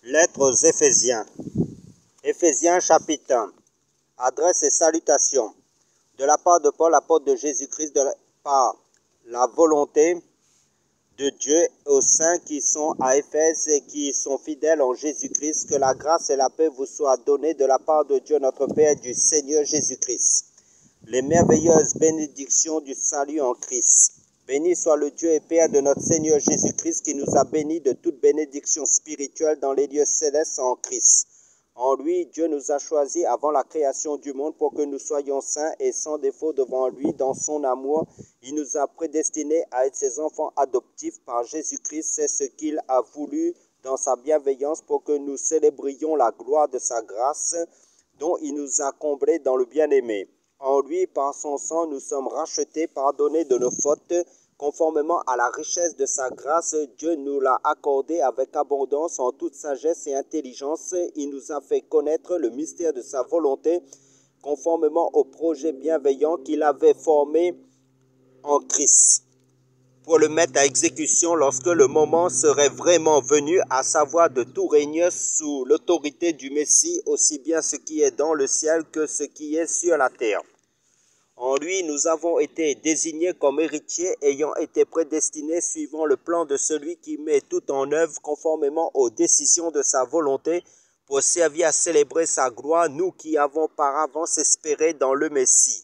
Lettre aux Éphésiens. Éphésiens chapitre 1. Adresse et salutations. De la part de Paul, apôtre de Jésus-Christ, par la volonté de Dieu aux saints qui sont à Éphèse et qui sont fidèles en Jésus-Christ, que la grâce et la paix vous soient données de la part de Dieu notre Père et du Seigneur Jésus-Christ. Les merveilleuses bénédictions du salut en Christ. Béni soit le Dieu et Père de notre Seigneur Jésus-Christ qui nous a bénis de toute bénédiction spirituelle dans les lieux célestes en Christ. En lui, Dieu nous a choisis avant la création du monde pour que nous soyons saints et sans défaut devant lui dans son amour. Il nous a prédestinés à être ses enfants adoptifs par Jésus-Christ. C'est ce qu'il a voulu dans sa bienveillance pour que nous célébrions la gloire de sa grâce dont il nous a comblés dans le bien-aimé. En lui, par son sang, nous sommes rachetés, pardonnés de nos fautes. Conformément à la richesse de sa grâce, Dieu nous l'a accordé avec abondance en toute sagesse et intelligence. Il nous a fait connaître le mystère de sa volonté, conformément au projet bienveillant qu'il avait formé en Christ, pour le mettre à exécution lorsque le moment serait vraiment venu, à savoir de tout régner sous l'autorité du Messie, aussi bien ce qui est dans le ciel que ce qui est sur la terre. En lui, nous avons été désignés comme héritiers, ayant été prédestinés suivant le plan de celui qui met tout en œuvre conformément aux décisions de sa volonté, pour servir à célébrer sa gloire, nous qui avons par avance espéré dans le Messie.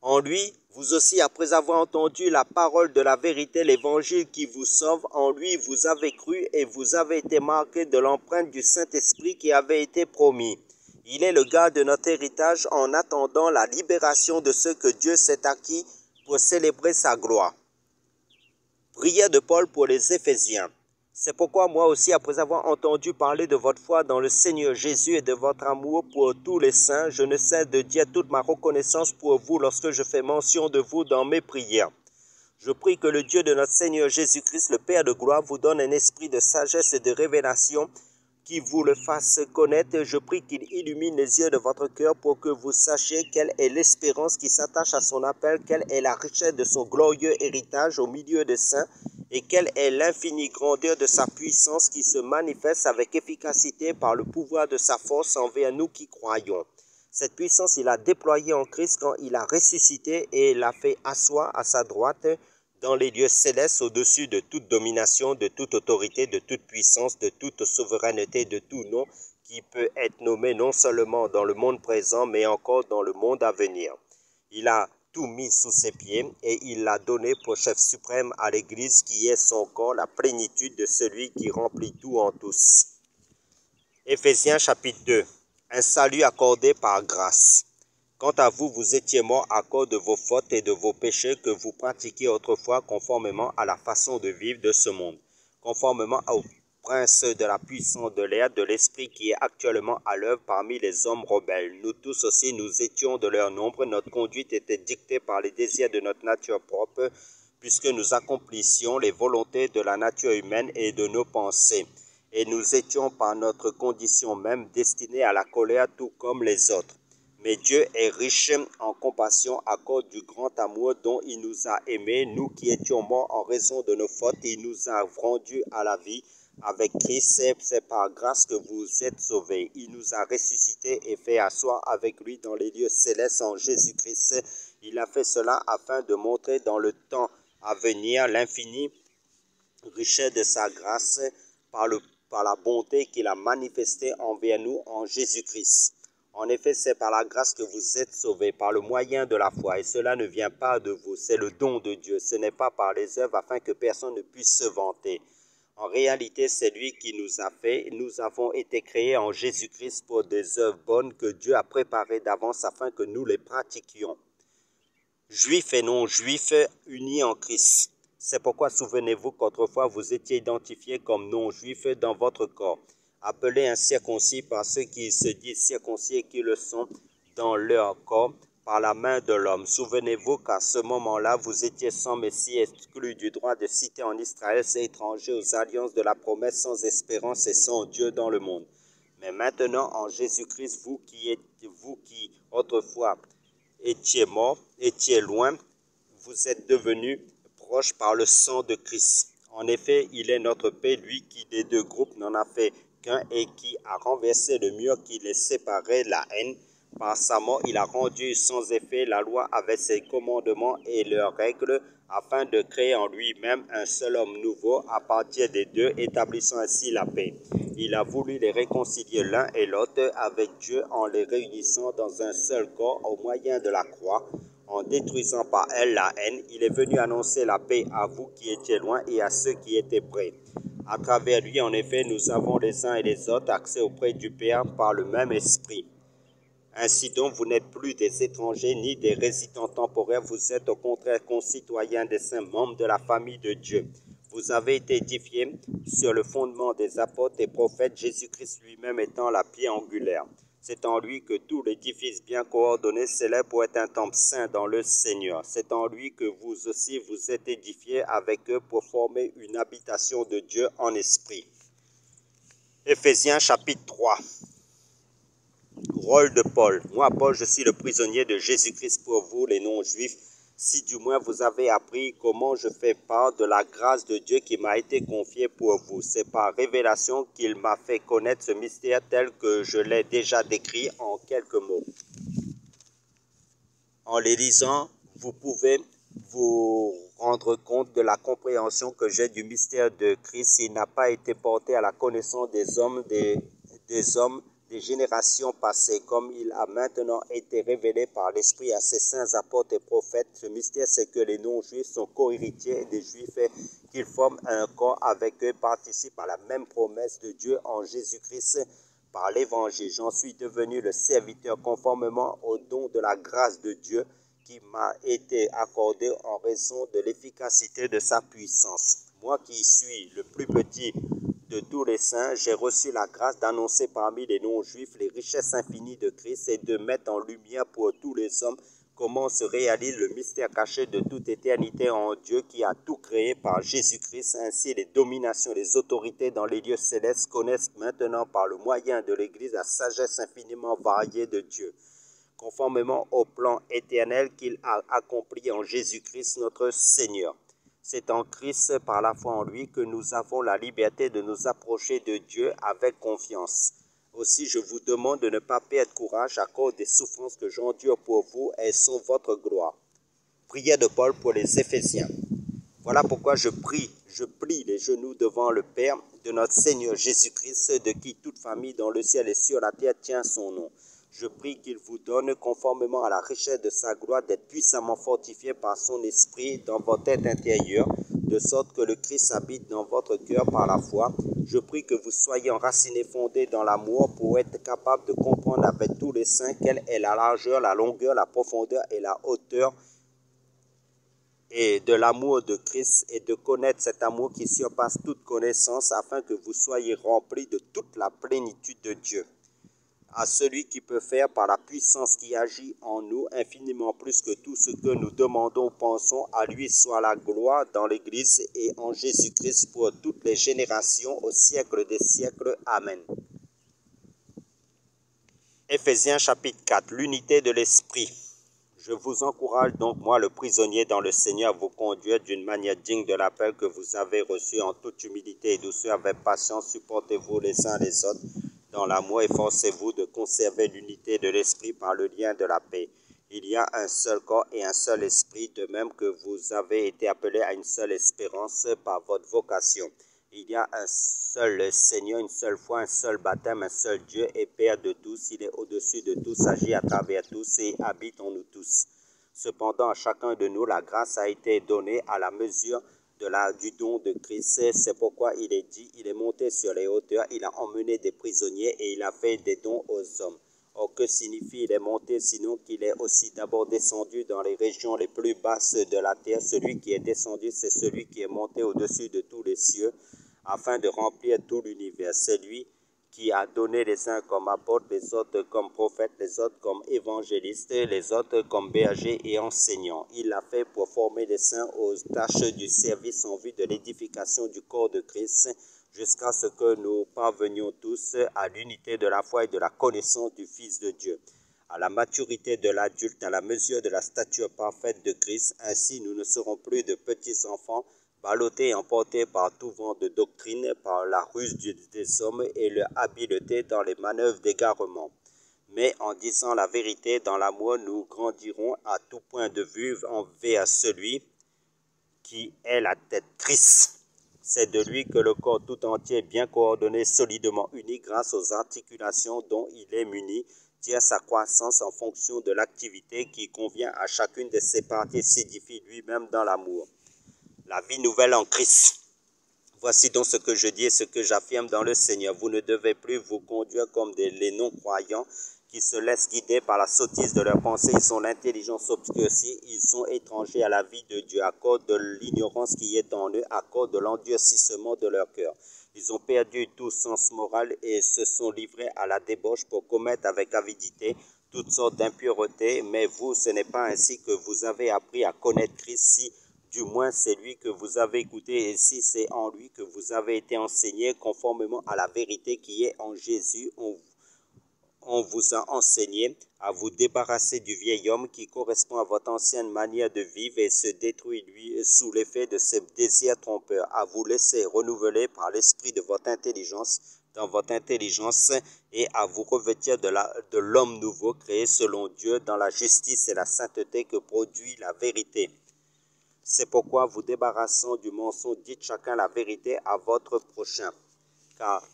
En lui, vous aussi, après avoir entendu la parole de la vérité, l'évangile qui vous sauve, en lui vous avez cru et vous avez été marqués de l'empreinte du Saint-Esprit qui avait été promis. Il est le garde de notre héritage en attendant la libération de ceux que Dieu s'est acquis pour célébrer sa gloire. Prière de Paul pour les Éphésiens. C'est pourquoi moi aussi, après avoir entendu parler de votre foi dans le Seigneur Jésus et de votre amour pour tous les saints, je ne cesse de dire toute ma reconnaissance pour vous lorsque je fais mention de vous dans mes prières. Je prie que le Dieu de notre Seigneur Jésus-Christ, le Père de gloire, vous donne un esprit de sagesse et de révélation qui vous le fasse connaître. Je prie qu'il illumine les yeux de votre cœur pour que vous sachiez quelle est l'espérance qui s'attache à son appel, quelle est la richesse de son glorieux héritage au milieu des saints, et quelle est l'infinie grandeur de sa puissance qui se manifeste avec efficacité par le pouvoir de sa force envers nous qui croyons. Cette puissance, il a déployée en Christ quand il a ressuscité et l'a fait asseoir à sa droite dans les lieux célestes au-dessus de toute domination, de toute autorité, de toute puissance, de toute souveraineté, de tout nom qui peut être nommé non seulement dans le monde présent, mais encore dans le monde à venir. Il a tout mis sous ses pieds et il l'a donné pour chef suprême à l'Église qui est son corps, la plénitude de celui qui remplit tout en tous. Éphésiens chapitre 2. Un salut accordé par grâce. Quant à vous, vous étiez morts à cause de vos fautes et de vos péchés que vous pratiquiez autrefois conformément à la façon de vivre de ce monde, conformément au prince de la puissance de l'air, de l'esprit qui est actuellement à l'œuvre parmi les hommes rebelles. Nous tous aussi, nous étions de leur nombre. Notre conduite était dictée par les désirs de notre nature propre, puisque nous accomplissions les volontés de la nature humaine et de nos pensées. Et nous étions par notre condition même destinés à la colère tout comme les autres. Mais Dieu est riche en compassion à cause du grand amour dont il nous a aimés, nous qui étions morts en raison de nos fautes, il nous a rendus à la vie avec Christ. C'est par grâce que vous êtes sauvés. Il nous a ressuscités et fait asseoir avec lui dans les lieux célestes en Jésus-Christ. Il a fait cela afin de montrer dans le temps à venir l'infinie richesse de sa grâce par la bonté qu'il a manifestée envers nous en Jésus-Christ. En effet, c'est par la grâce que vous êtes sauvés, par le moyen de la foi, et cela ne vient pas de vous, c'est le don de Dieu. Ce n'est pas par les œuvres afin que personne ne puisse se vanter. En réalité, c'est lui qui nous a fait. Nous avons été créés en Jésus-Christ pour des œuvres bonnes que Dieu a préparées d'avance afin que nous les pratiquions. Juifs et non-juifs unis en Christ. C'est pourquoi souvenez-vous qu'autrefois vous étiez identifiés comme non-juifs dans votre corps, appelés incirconcis par ceux qui se disent circoncis et qui le sont dans leur corps par la main de l'homme. Souvenez-vous qu'à ce moment-là, vous étiez sans Messie, exclus du droit de cité en Israël, étrangers aux alliances de la promesse, sans espérance et sans Dieu dans le monde. Mais maintenant, en Jésus-Christ, vous qui autrefois étiez morts, étiez loin, vous êtes devenus proches par le sang de Christ. En effet, il est notre paix, lui qui des deux groupes n'en a fait qu'un et qui a renversé le mur qui les séparait, la haine. Par sa mort, il a rendu sans effet la loi avec ses commandements et leurs règles, afin de créer en lui-même un seul homme nouveau à partir des deux, établissant ainsi la paix. Il a voulu les réconcilier l'un et l'autre avec Dieu en les réunissant dans un seul corps au moyen de la croix. En détruisant par elle la haine, il est venu annoncer la paix à vous qui étiez loin et à ceux qui étaient près. À travers lui, en effet, nous avons les uns et les autres accès auprès du Père par le même esprit. Ainsi donc, vous n'êtes plus des étrangers ni des résidents temporaires, vous êtes au contraire concitoyens des saints, membres de la famille de Dieu. Vous avez été édifiés sur le fondement des apôtres et prophètes, Jésus-Christ lui-même étant la pierre angulaire. C'est en lui que tout l'édifice bien coordonné s'élève pour être un temple saint dans le Seigneur. C'est en lui que vous aussi vous êtes édifiés avec eux pour former une habitation de Dieu en esprit. Éphésiens chapitre 3. Rôle de Paul. Moi, Paul, je suis le prisonnier de Jésus-Christ pour vous, les non-juifs, si du moins vous avez appris comment je fais part de la grâce de Dieu qui m'a été confiée pour vous. C'est par révélation qu'il m'a fait connaître ce mystère tel que je l'ai déjà décrit en quelques mots. En les lisant, vous pouvez vous rendre compte de la compréhension que j'ai du mystère de Christ. Il n'a pas été porté à la connaissance des hommes, des générations passées, comme il a maintenant été révélé par l'Esprit à ses saints apôtres et prophètes. Ce mystère, c'est que les non-juifs sont co-héritiers des juifs et qu'ils forment un corps avec eux, participent à la même promesse de Dieu en Jésus-Christ. Par l'évangile, j'en suis devenu le serviteur conformément au don de la grâce de Dieu qui m'a été accordé en raison de l'efficacité de sa puissance. Moi qui suis le plus petit de tous les saints, j'ai reçu la grâce d'annoncer parmi les non-juifs les richesses infinies de Christ et de mettre en lumière pour tous les hommes comment se réalise le mystère caché de toute éternité en Dieu qui a tout créé par Jésus-Christ. Ainsi, les dominations, les autorités dans les lieux célestes connaissent maintenant par le moyen de l'Église la sagesse infiniment variée de Dieu, conformément au plan éternel qu'il a accompli en Jésus-Christ notre Seigneur. C'est en Christ, par la foi en lui, que nous avons la liberté de nous approcher de Dieu avec confiance. Aussi, je vous demande de ne pas perdre courage à cause des souffrances que j'endure pour vous. Elles sont votre gloire. Prière de Paul pour les Éphésiens. Voilà pourquoi je plie les genoux devant le Père de notre Seigneur Jésus-Christ, de qui toute famille dans le ciel et sur la terre tient son nom. Je prie qu'il vous donne, conformément à la richesse de sa gloire, d'être puissamment fortifié par son esprit dans votre tête intérieure, de sorte que le Christ habite dans votre cœur par la foi. Je prie que vous soyez enracinés, fondés dans l'amour, pour être capable de comprendre avec tous les saints quelle est la largeur, la longueur, la profondeur et la hauteur, et de l'amour de Christ, et de connaître cet amour qui surpasse toute connaissance, afin que vous soyez remplis de toute la plénitude de Dieu. À celui qui peut faire par la puissance qui agit en nous infiniment plus que tout ce que nous demandons ou pensons, à lui soit la gloire dans l'Église et en Jésus-Christ pour toutes les générations au siècle des siècles. Amen. Éphésiens chapitre 4, l'unité de l'Esprit. Je vous encourage donc, moi le prisonnier dans le Seigneur, à vous conduire d'une manière digne de l'appel que vous avez reçu en toute humilité et douceur, avec patience. Supportez-vous les uns les autres dans l'amour, efforcez-vous de conserver l'unité de l'esprit par le lien de la paix. Il y a un seul corps et un seul esprit, de même que vous avez été appelés à une seule espérance par votre vocation. Il y a un seul Seigneur, une seule foi, un seul baptême, un seul Dieu et Père de tous. Il est au-dessus de tous, agit à travers tous et habite en nous tous. Cependant, à chacun de nous, la grâce a été donnée à la mesure du don de Christ. C'est pourquoi il est dit, il est monté sur les hauteurs, il a emmené des prisonniers et il a fait des dons aux hommes. Or, que signifie il est monté, sinon qu'il est aussi d'abord descendu dans les régions les plus basses de la terre? Celui qui est descendu, c'est celui qui est monté au-dessus de tous les cieux, afin de remplir tout l'univers. C'est lui qui a donné les uns comme apôtres, les autres comme prophètes, les autres comme évangélistes, les autres comme bergers et enseignants. Il l'a fait pour former les saints aux tâches du service en vue de l'édification du corps de Christ, jusqu'à ce que nous parvenions tous à l'unité de la foi et de la connaissance du Fils de Dieu, à la maturité de l'adulte, à la mesure de la stature parfaite de Christ. Ainsi, nous ne serons plus de petits enfants, ballottés et emportés par tout vent de doctrine, par la ruse des hommes et leur habileté dans les manœuvres d'égarement. Mais en disant la vérité dans l'amour, nous grandirons à tout point de vue envers celui qui est la tête, Christ. C'est de lui que le corps tout entier, bien coordonné, solidement uni grâce aux articulations dont il est muni, tient sa croissance en fonction de l'activité qui convient à chacune de ses parties et s'édifie lui-même dans l'amour. La vie nouvelle en Christ. Voici donc ce que je dis et ce que j'affirme dans le Seigneur. Vous ne devez plus vous conduire comme les non-croyants qui se laissent guider par la sottise de leurs pensées. Ils ont l'intelligence obscurcie, ils sont étrangers à la vie de Dieu, à cause de l'ignorance qui est en eux, à cause de l'endurcissement de leur cœur. Ils ont perdu tout sens moral et se sont livrés à la débauche pour commettre avec avidité toutes sortes d'impuretés. Mais vous, ce n'est pas ainsi que vous avez appris à connaître Christ, si du moins c'est lui que vous avez écouté, et si c'est en lui que vous avez été enseigné conformément à la vérité qui est en Jésus. On vous a enseigné à vous débarrasser du vieil homme qui correspond à votre ancienne manière de vivre et se détruit lui sous l'effet de ses désirs trompeurs, à vous laisser renouveler par l'esprit de votre intelligence, dans votre intelligence, et à vous revêtir de l'homme nouveau créé selon Dieu dans la justice et la sainteté que produit la vérité. C'est pourquoi vous débarrassant du mensonge, dites chacun la vérité à votre prochain, car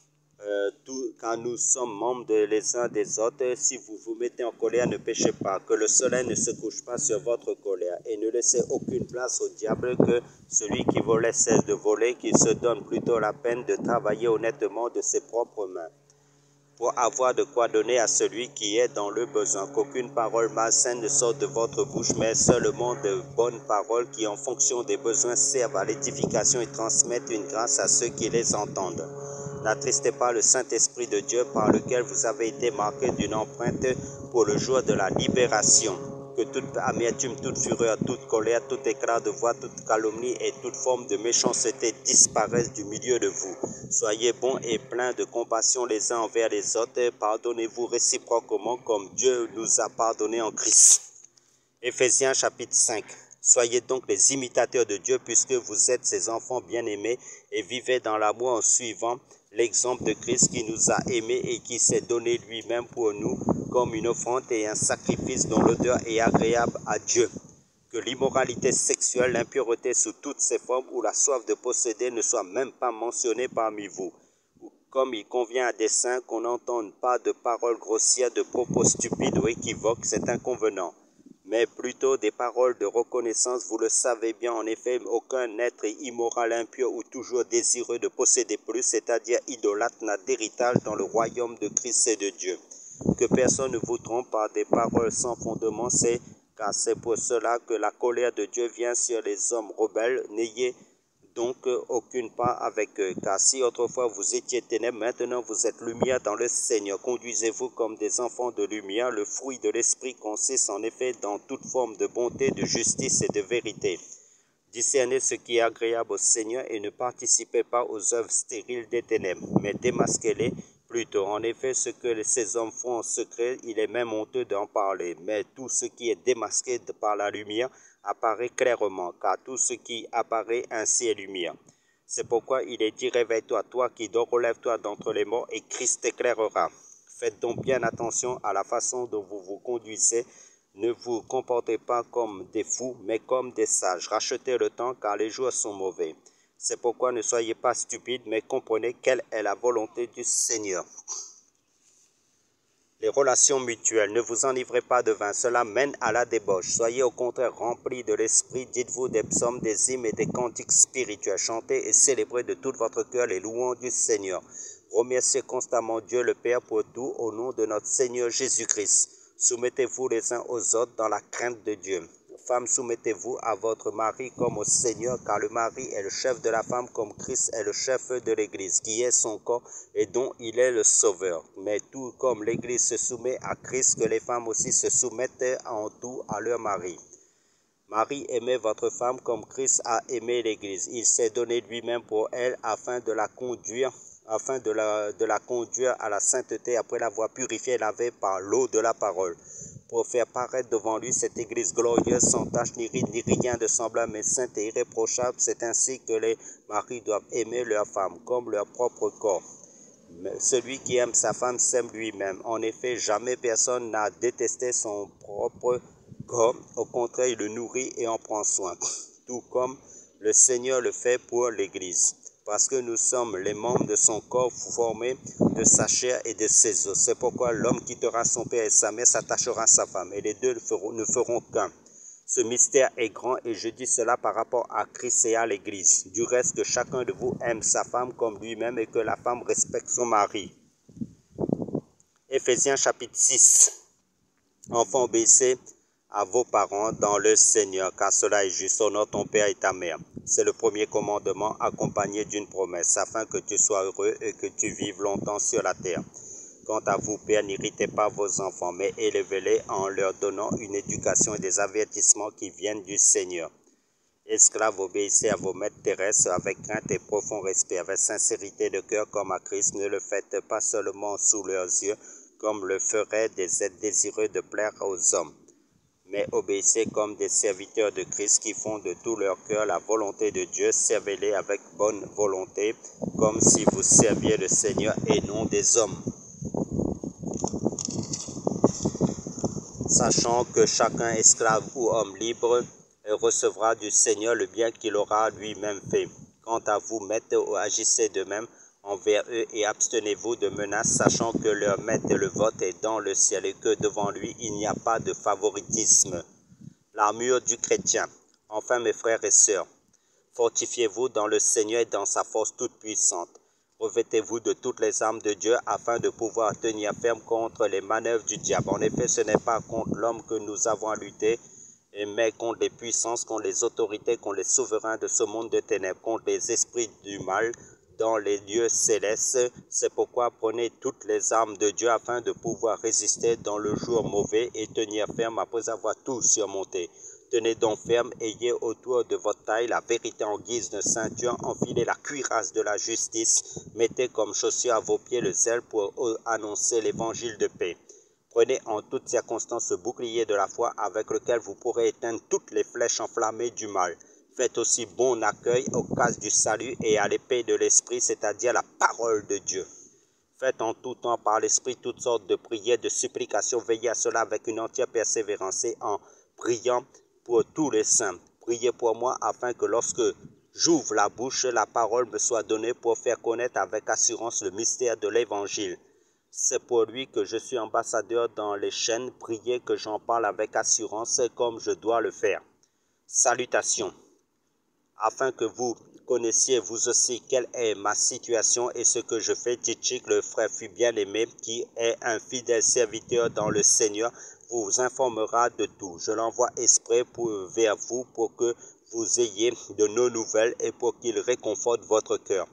nous sommes membres les uns des autres. Si vous vous mettez en colère, ne péchez pas, que le soleil ne se couche pas sur votre colère, et ne laissez aucune place au diable, que celui qui volait cesse de voler, qu'il se donne plutôt la peine de travailler honnêtement de ses propres mains, pour avoir de quoi donner à celui qui est dans le besoin. Qu'aucune parole malsaine ne sorte de votre bouche, mais seulement de bonnes paroles qui, en fonction des besoins, servent à l'édification et transmettent une grâce à ceux qui les entendent. N'attristez pas le Saint-Esprit de Dieu par lequel vous avez été marqués d'une empreinte pour le jour de la libération. Que toute amertume, toute fureur, toute colère, tout éclat de voix, toute calomnie et toute forme de méchanceté disparaissent du milieu de vous. Soyez bons et pleins de compassion les uns envers les autres. Pardonnez-vous réciproquement comme Dieu nous a pardonné en Christ. Éphésiens chapitre 5. Soyez donc les imitateurs de Dieu puisque vous êtes ses enfants bien-aimés et vivez dans l'amour en suivant l'exemple de Christ qui nous a aimés et qui s'est donné lui-même pour nous comme une offrande et un sacrifice dont l'odeur est agréable à Dieu. Que l'immoralité sexuelle, l'impureté sous toutes ses formes ou la soif de posséder ne soit même pas mentionnée parmi vous. Comme il convient à des saints qu'on n'entende pas de paroles grossières, de propos stupides ou équivoques, c'est inconvenant, mais plutôt des paroles de reconnaissance. Vous le savez bien, en effet, aucun être immoral, impur ou toujours désireux de posséder plus, c'est-à-dire idolâtre, n'a d'héritage dans le royaume de Christ et de Dieu. Que personne ne vous trompe par des paroles sans fondement, car c'est pour cela que la colère de Dieu vient sur les hommes rebelles. N'ayez donc aucune part avec eux, car si autrefois vous étiez ténèbres, maintenant vous êtes lumière dans le Seigneur. Conduisez-vous comme des enfants de lumière. Le fruit de l'esprit consiste en effet dans toute forme de bonté, de justice et de vérité. Discernez ce qui est agréable au Seigneur et ne participez pas aux œuvres stériles des ténèbres, mais démasquez-les plutôt. En effet, ce que ces hommes font en secret, il est même honteux d'en parler, mais tout ce qui est démasqué par la lumière apparaît clairement, car tout ce qui apparaît ainsi est lumière. C'est pourquoi il est dit, réveille-toi, toi qui dors, relève-toi d'entre les morts, et Christ t'éclairera. Faites donc bien attention à la façon dont vous vous conduisez. Ne vous comportez pas comme des fous, mais comme des sages. Rachetez le temps, car les jours sont mauvais. C'est pourquoi ne soyez pas stupides, mais comprenez quelle est la volonté du Seigneur. Les relations mutuelles. Ne vous enivrez pas de vin, cela mène à la débauche. Soyez au contraire remplis de l'esprit. Dites-vous des psaumes, des hymnes et des cantiques spirituels. Chantez et célébrez de tout votre cœur les louanges du Seigneur. Remerciez constamment Dieu le Père pour tout au nom de notre Seigneur Jésus-Christ. Soumettez-vous les uns aux autres dans la crainte de Dieu. Femmes, soumettez-vous à votre mari comme au Seigneur, car le mari est le chef de la femme comme Christ est le chef de l'Église, qui est son corps et dont il est le sauveur. Mais tout comme l'Église se soumet à Christ, que les femmes aussi se soumettent en tout à leur mari. Marie, aimez votre femme comme Christ a aimé l'Église. Il s'est donné lui-même pour elle afin de la conduire à la sainteté après l'avoir purifiée et lavée par l'eau de la parole, pour faire paraître devant lui cette Église glorieuse, sans tache, ni ride, ni rien de semblable, mais sainte et irréprochable. C'est ainsi que les maris doivent aimer leur femme comme leur propre corps. Mais celui qui aime sa femme s'aime lui-même. En effet, jamais personne n'a détesté son propre corps. Au contraire, il le nourrit et en prend soin, tout comme le Seigneur le fait pour l'Église. Parce que nous sommes les membres de son corps formés de sa chair et de ses os. C'est pourquoi l'homme quittera son père et sa mère, s'attachera à sa femme, et les deux ne feront qu'un. Ce mystère est grand et je dis cela par rapport à Christ et à l'Église. Du reste, que chacun de vous aime sa femme comme lui-même et que la femme respecte son mari. Éphésiens chapitre 6. Enfants, obéissez à vos parents dans le Seigneur, car cela est juste. Honore ton père et ta mère. C'est le premier commandement accompagné d'une promesse, afin que tu sois heureux et que tu vives longtemps sur la terre. Quant à vous, pères, n'irritez pas vos enfants, mais élevez-les en leur donnant une éducation et des avertissements qui viennent du Seigneur. Esclaves, obéissez à vos maîtres terrestres avec crainte et profond respect, avec sincérité de cœur comme à Christ. Ne le faites pas seulement sous leurs yeux, comme le feraient des êtres désireux de plaire aux hommes, mais obéissez comme des serviteurs de Christ qui font de tout leur cœur la volonté de Dieu. Servez-les avec bonne volonté, comme si vous serviez le Seigneur et non des hommes. Sachant que chacun esclave ou homme libre recevra du Seigneur le bien qu'il aura lui-même fait. Quant à vous, maîtres, agissez de même envers eux et abstenez-vous de menaces, sachant que leur maître, le vôtre, est dans le ciel et que devant lui il n'y a pas de favoritisme. L'armure du chrétien. Enfin, mes frères et sœurs, fortifiez-vous dans le Seigneur et dans sa force toute puissante. Revêtez-vous de toutes les armes de Dieu afin de pouvoir tenir ferme contre les manœuvres du diable. En effet, ce n'est pas contre l'homme que nous avons à lutter, mais contre les puissances, contre les autorités, contre les souverains de ce monde de ténèbres, contre les esprits du mal dans les lieux célestes. C'est pourquoi prenez toutes les armes de Dieu afin de pouvoir résister dans le jour mauvais et tenir ferme après avoir tout surmonté. Tenez donc ferme, ayez autour de votre taille la vérité en guise de ceinture, enfilez la cuirasse de la justice, mettez comme chaussure à vos pieds le zèle pour annoncer l'évangile de paix. Prenez en toutes circonstances ce bouclier de la foi avec lequel vous pourrez éteindre toutes les flèches enflammées du mal. Faites aussi bon accueil au casque du salut et à l'épée de l'esprit, c'est-à-dire la parole de Dieu. Faites en tout temps par l'esprit toutes sortes de prières, de supplications, veillez à cela avec une entière persévérance et en priant pour tous les saints. Priez pour moi afin que lorsque j'ouvre la bouche, la parole me soit donnée pour faire connaître avec assurance le mystère de l'évangile. C'est pour lui que je suis ambassadeur dans les chaînes. Priez que j'en parle avec assurance comme je dois le faire. Salutations. Afin que vous connaissiez vous aussi quelle est ma situation et ce que je fais, Tichik, le frère fut bien-aimé, qui est un fidèle serviteur dans le Seigneur, vous informera de tout. Je l'envoie exprès vers vous pour que vous ayez de nos nouvelles et pour qu'il réconforte votre cœur.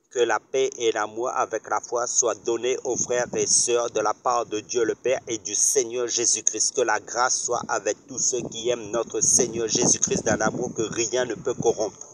Que la paix et l'amour avec la foi soient donnés aux frères et sœurs de la part de Dieu le Père et du Seigneur Jésus-Christ. Que la grâce soit avec tous ceux qui aiment notre Seigneur Jésus-Christ d'un amour que rien ne peut corrompre.